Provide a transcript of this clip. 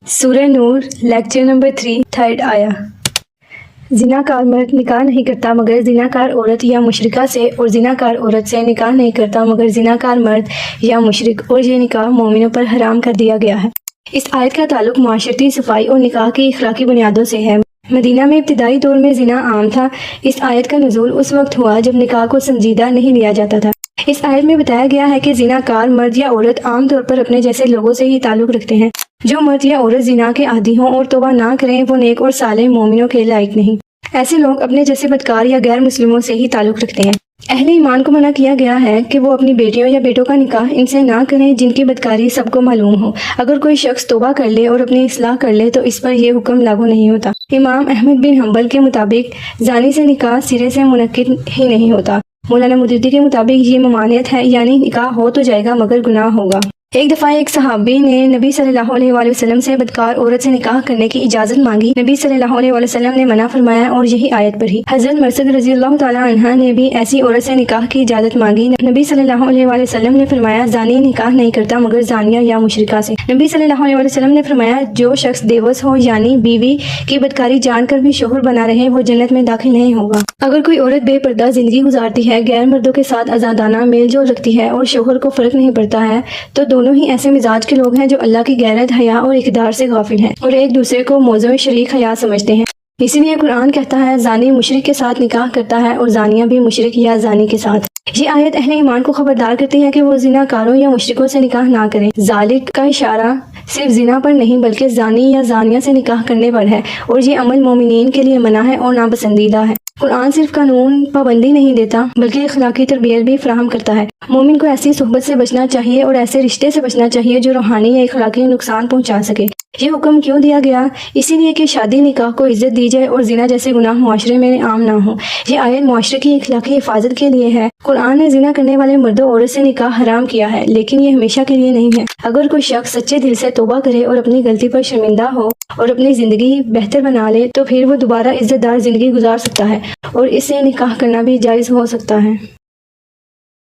سورہ نور lecture number 3 third آیا۔ زناکار مرد نکاح نہیں کرتا مگر زناکار عورت یا مشرکہ سے، اور زناکار عورت سے نکاح نہیں کرتا مگر زناکار مرد یا مشرک، اور یہ نکاح مومنوں پر حرام کر دیا گیا ہے۔ اس آیت کا تعلق معاشرتی صفائی اور نکاح کی اخلاقی بنیادوں سے ہے۔ مدینہ میں ابتدائی دور میں زنا عام تھا۔ اس آیت کا نزول اس وقت ہوا جب نکاح کو سنجیدہ نہیں لیا جاتا تھا۔ اس آیت میں بتایا گیا ہے کہ زناکار مرد یا عورت عام طور پر اپنے جیسے لوگوں سے ہی تعلق رکھتے ہیں۔ جو مرد یا عورت زنا کے عادی ہوں اور توبہ نہ کریں وہ نیک اور صالح مومنوں کے لائق نہیں۔ ایسے لوگ اپنے جیسے بدکار یا غیر مسلموں سے ہی تعلق رکھتے ہیں۔ اہل ایمان کو منع کیا گیا ہے کہ وہ اپنی بیٹیوں یا بیٹوں کا نکاح ان سے نہ کریں جن کی بدکاری سب کو معلوم ہو۔ اگر کوئی شخص توبہ کر لے اور اپنی اصلاح کر لے تو اس پر یہ حکم لاگو نہیں ہوتا۔ امام احمد بن حنبل کے مطابق زانی سے نکاح سرے سے منعقد ہی نہیں ہوتا۔ مولانا مودودی کے مطابق یہ ممانعت ہے، یعنی نکاح ہو تو جائے گا مگر گناہ ہوگا۔ ایک دفعہ ایک صحابی نے نبی صلی اللہ علیہ وآلہ وسلم سے بدکار عورت سے نکاح کرنے کی اجازت مانگی۔ نبی صلی اللہ علیہ وآلہ وسلم نے منع فرمایا اور یہی آیت پڑھی۔ حضرت مرثد رضی اللہ تعالیٰ عنہ نے بھی ایسی عورت سے نکاح کی اجازت مانگی۔ نبی صلی اللہ علیہ وآلہ وسلم نے فرمایا زانی نکاح نہیں کرتا مگر زانیہ یا مشرکہ سے۔ نبی صلی اللہ علیہ وآلہ وسلم نے فرمایا جو شخص دیوس ہو یعنی بیوی کی بدکاری جان کر بھی شوہر بنا رہے وہ جنت میں داخل نہیں ہوگا۔ اگر کوئی عورت بے پردہ زندگی گزارتی ہے، غیر مردوں کے ساتھ آزادانہ میل جول رکھتی ہے اور شوہر کو فرق نہیں پڑتا ہے تو دونوں ہی ایسے مزاج کے لوگ ہیں جو اللہ کی غیرت، حیا اور اقدار سے غافل ہیں اور ایک دوسرے کو موضوع شریک حیا سمجھتے ہیں۔ اسی لیے قرآن کہتا ہے زانی مشرک کے ساتھ نکاح کرتا ہے اور زانیہ بھی مشرک یا زانی کے ساتھ۔ یہ آیت اہل ایمان کو خبردار کرتی ہے کہ وہ زنا کاروں یا مشرکوں سے نکاح نہ کریں۔ ذالک کا اشارہ صرف زنا پر نہیں بلکہ زانی یا زانیہ سے نکاح کرنے پر ہے، اور یہ عمل مومنین کے لیے منع ہے اور ناپسندیدہ ہے۔ قرآن صرف قانون پابندی نہیں دیتا بلکہ اخلاقی تربیت بھی فراہم کرتا ہے۔ مومن کو ایسی صحبت سے بچنا چاہیے اور ایسے رشتے سے بچنا چاہیے جو روحانی یا اخلاقی نقصان پہنچا سکے۔ یہ حکم کیوں دیا گیا؟ اسی لیے کہ شادی نکاح کو عزت دی جائے اور زنا جیسے گناہ معاشرے میں عام نہ ہو۔ یہ آیت معاشرے کی اخلاقی حفاظت کے لیے ہے۔ قرآن نے زنا کرنے والے مرد و عورت سے نکاح حرام کیا ہے، لیکن یہ ہمیشہ کے لیے نہیں ہے۔ اگر کوئی شخص سچے دل سے توبہ کرے اور اپنی غلطی پر شرمندہ ہو اور اپنی زندگی بہتر بنا لے تو پھر وہ دوبارہ عزت دار زندگی گزار سکتا ہے اور اس سے نکاح کرنا بھی جائز ہو سکتا ہے۔